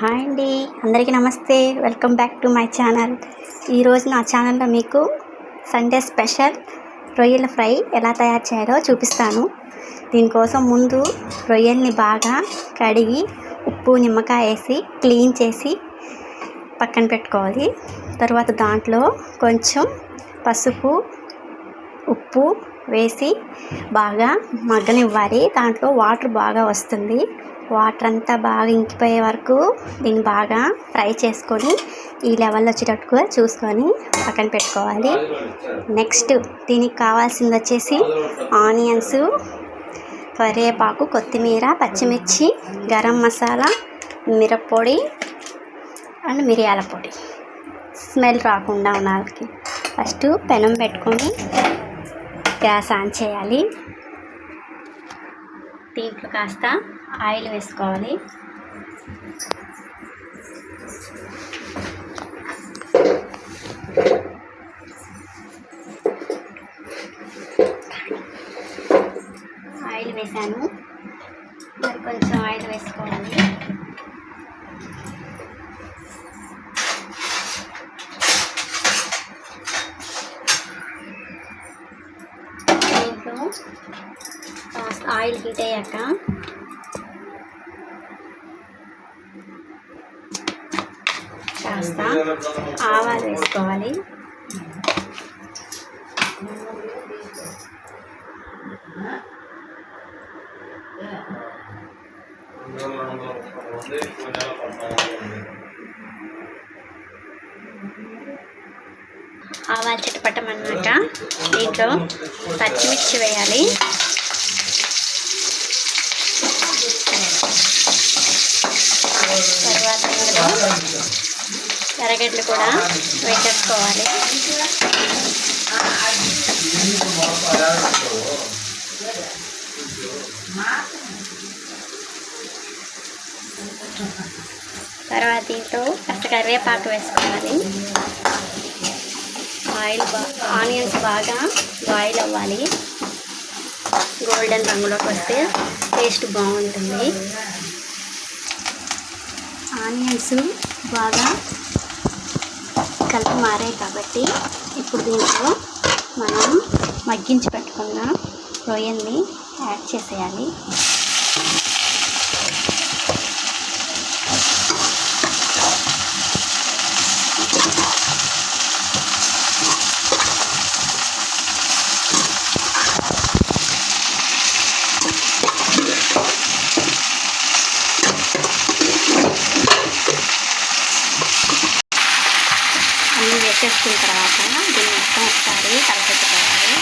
Hi అండి, అందరికీ నమస్తే. Welcome back to my channel. ఈరోజు నా ఛానల్లో మీకు సండే స్పెషల్ రొయ్యల ఫ్రై ఎలా తయారు చేయాలో చూపిస్తాను. దీనికోసం ముందు రొయ్యల్ని బాగా కడిగి ఉప్పు నిమ్మకాయ వేసి క్లీన్ చేసి పక్కన పెట్టుకోవాలి. తర్వాత దాంట్లో కొంచెం పసుపు ఉప్పు వేసి బాగా మగ్గనివ్వాలి. దాంట్లో వాటర్ బాగా వస్తుంది. వాటర్ అంతా బాగా ఇంకిపోయే వరకు దీన్ని బాగా ఫ్రై చేసుకొని ఈ లెవెల్లో వచ్చేటట్టుగా చూసుకొని పక్కన పెట్టుకోవాలి. నెక్స్ట్ దీనికి కావాల్సింది వచ్చేసి ఆనియన్స్, కరివేపాకు, కొత్తిమీర, పచ్చిమిర్చి, గరం మసాలా, మిరప్పొడి అండ్ మిరియాల పొడి స్మెల్ రాకుండా ఉండాలి. ఫస్ట్ పెనం పెట్టుకొని గ్యాస్ ఆన్ చేయాలి. దీంట్లో కాస్త ఆయిల్ వేసుకోవాలి. ఆయిల్ వేసాను, మరి కొంచెం ఆయిల్ వేసుకోవాలి. దీంట్లో కాస్త ఆయిల్ హీట్ అయ్యాక కాస్త ఆవాలు వేసుకోవాలి. ఆవాలు చిటపటమన్నాక దీంట్లో పచ్చిమిర్చి వేయాలి. తర్వాత ఇందులో ఎర్రగడ్డలు కూడా వేసేసుకోవాలి. తర్వాత దీంట్లో కాస్త కరివేపాకు వేసుకోవాలి. ఆనియన్స్ బాగా బాయిల్ అవ్వాలి. గోల్డెన్ రంగులోకి వస్తే టేస్ట్ బాగుంటుంది. ఆనియన్స్ బాగా కలర్ మారాయి కాబట్టి ఇప్పుడు దీంట్లో మనం మగ్గించి పెట్టుకున్న రొయ్యల్ని యాడ్ చేసేయాలి. అన్నీ వేసేసుకున్న తర్వాత దీన్ని మొత్తం ఒకసారి కలపెట్టుకోవాలి.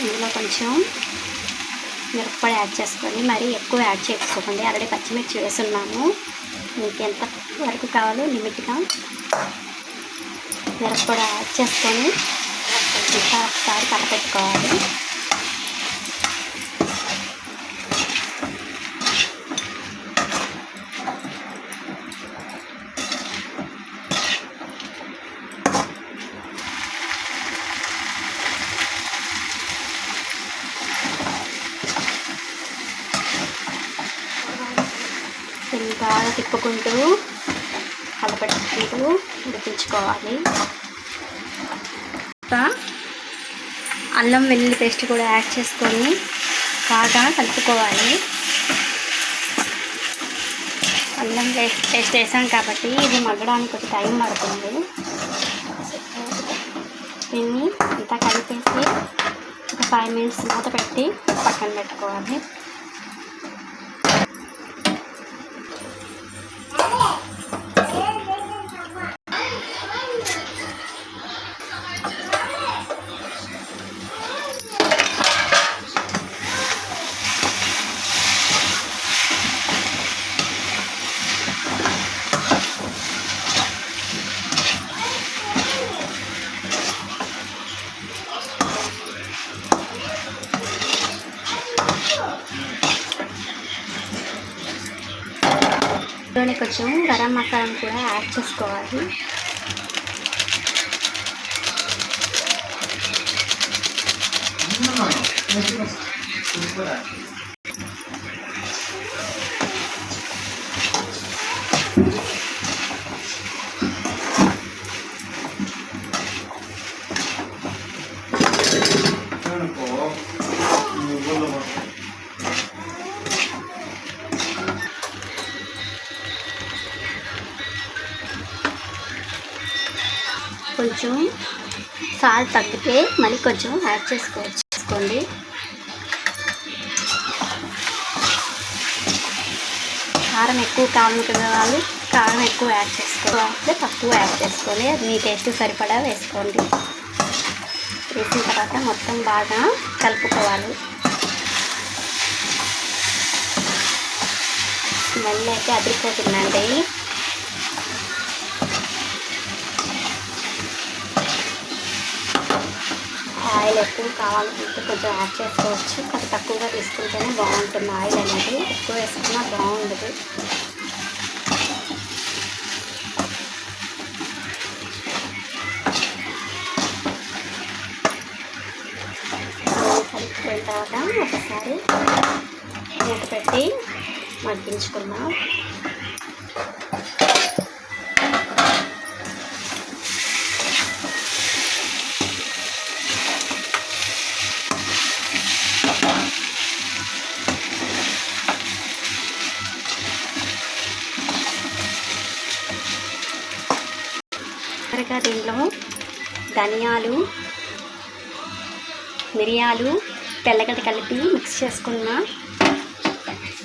ఇందులో కొంచెం మిరప్పొడి యాడ్ చేసుకొని మరీ ఎక్కువ యాడ్ చేసుకోకండి. ఆల్రెడీ పచ్చిమిర్చి వేస్తున్నాము. మీకు ఎంత వరకు కావాలో లిమిట్గా మిరప్పొడి యాడ్ చేసుకొని ఇంకా ఒకసారి కలపెట్టుకోవాలి. దీన్ని బాగా తిప్పుకుంటూ కలపెట్టుకుంటూ ఉడికించుకోవాలి. అల్లం వెల్లుల్లి పేస్ట్ కూడా యాడ్ చేసుకొని బాగా కలుపుకోవాలి. అల్లం పేస్ట్ వేసాం కాబట్టి ఇది మగ్గడానికి కొంచెం టైం పడుతుంది. దీన్ని అంతా కలిపేసి ఒక 5 మినిట్స్ మూత పెట్టి పక్కన పెట్టుకోవాలి. ఇందులోనే కొంచెం గరం మసాలా కూడా యాడ్ చేసుకోవాలి. కొంచెం సాల్ట్ తగ్గితే మళ్ళీ కొంచెం యాడ్ చేసుకోండి. కారం ఎక్కువ కావాలనుకునే వాళ్ళు కారం ఎక్కువ యాడ్ చేసుకోవాలి, తక్కువ యాడ్ చేసుకోవాలి. అది మీ టేస్ట్ సరిపడా వేసుకోండి. వేసిన తర్వాత మొత్తం బాగా కలుపుకోవాలి. స్మెల్ అయితే అదిరిపోతుందండి. ఆయిల్ ఎక్కువ కావాలనుకుంటే కొంచెం యాడ్ చేసుకోవచ్చు, అది తక్కువగా తీసుకుంటేనే బాగుంటుంది. ఆయిల్ అనేది ఎక్కువ వేసుకున్నా బాగుండదు. కలుపుకున్న తర్వాత ఒకసారి మూత పెట్టి మగ్గించుకున్నాం. దీంట్లో ధనియాలు, మిరియాలు, తెల్లగడ్డ కలిపి మిక్స్ చేసుకున్న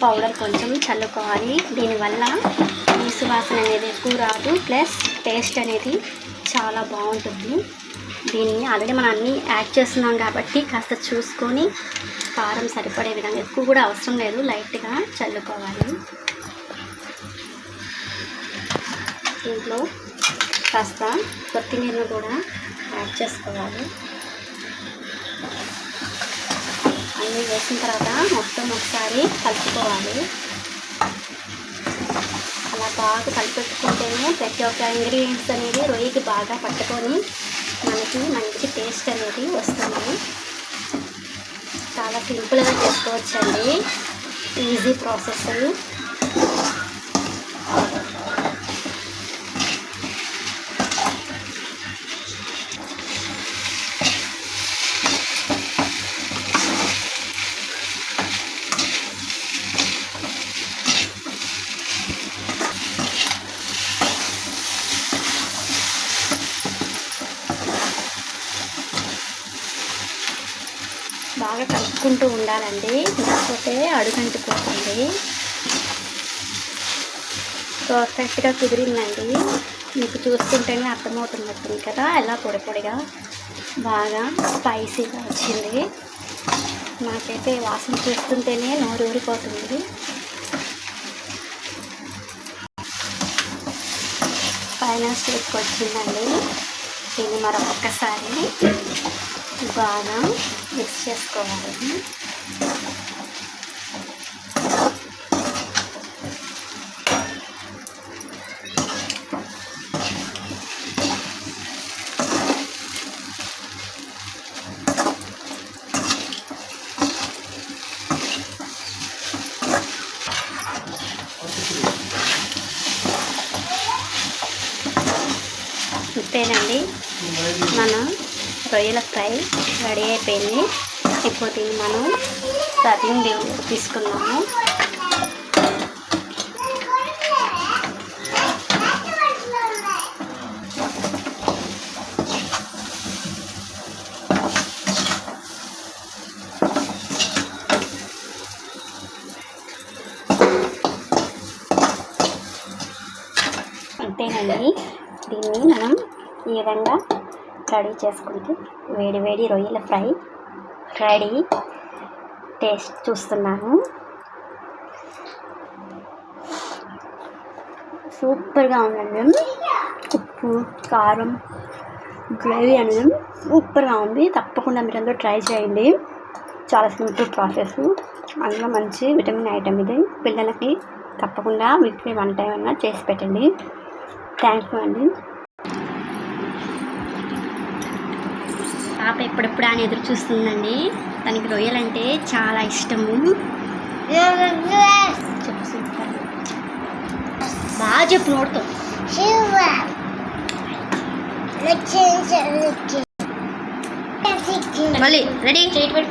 పౌడర్ కొంచెం చల్లుకోవాలి. దీనివల్ల నీసు వాసన అనేది ఎక్కువ రాదు, ప్లస్ టేస్ట్ అనేది చాలా బాగుంటుంది. దీన్ని ఆల్రెడీ మనం అన్నీ యాడ్ చేస్తున్నాం కాబట్టి కాస్త చూసుకొని కారం సరిపడే విధంగా, ఎక్కువ కూడా అవసరం లేదు, లైట్గా చల్లుకోవాలి. దీంట్లో కాస్త కొత్తిమీరను కూడా యాడ్ చేసుకోవాలి. అన్నీ వేసిన తర్వాత మొత్తం ఒకసారి కలుపుకోవాలి. అలా బాగా కలిపెట్టుకుంటేనే ప్రతి ఒక్క ఇంగ్రీడియంట్స్ అనేది రొయ్యకి బాగా పట్టుకొని మనకి మంచి టేస్ట్ అనేది వస్తుంది. చాలా సింపుల్గా చేసుకోవచ్చండి, ఈజీ ప్రాసెస్. బాగా కలుపుకుంటూ ఉండాలండి, లేకపోతే అడుగంటుకోతుంది. పర్ఫెక్ట్గా కుదిరిందండి. మీకు చూస్తుంటేనే అర్థమవుతున్నట్టుంది కదా, ఎలా పొడి పొడిగా బాగా స్పైసీగా వచ్చింది. నాకైతే వాసన చూస్తుంటేనే నోరు ఊరిపోతుంది. ఫైనల్ స్టేజ్కి వచ్చిందండి. దీన్ని మరొకసారి బాగా మిక్స్ చేసుకోవాలి. ఇంతేనండి, మన రొయ్యల ఫ్రై రెడీ అయిపోయింది. ఇప్పుడు దీన్ని మనం సర్వింగ్ తీసుకున్నాము. అంతేనండి, దీన్ని మనం ఈ విధంగా రెడీ చేసుకుంటే వేడి వేడి రొయ్యల ఫ్రై రెడీ. టేస్ట్ చూస్తున్నాను, సూపర్గా ఉందండి. ఉప్పు, కారం, గ్రేవీ అనేది సూపర్గా ఉంది. తప్పకుండా మీరు అందరూ ట్రై చేయండి. చాలా సింపుల్ ప్రాసెస్, అందులో మంచి విటమిన్ ఐటమ్ ఇది. పిల్లలకి తప్పకుండా వీక్లీ 1 టైం అన్నా చేసి పెట్టండి. థ్యాంక్ యూ అండి. పాప ఎప్పుడెప్పుడు అని ఎదురు చూస్తుందండి. తనకి రొయ్యలంటే చాలా ఇష్టము. చెప్పు సూపర్, బాగా చెప్పు నోడుతో. మళ్ళీ రెడీ చేయటం.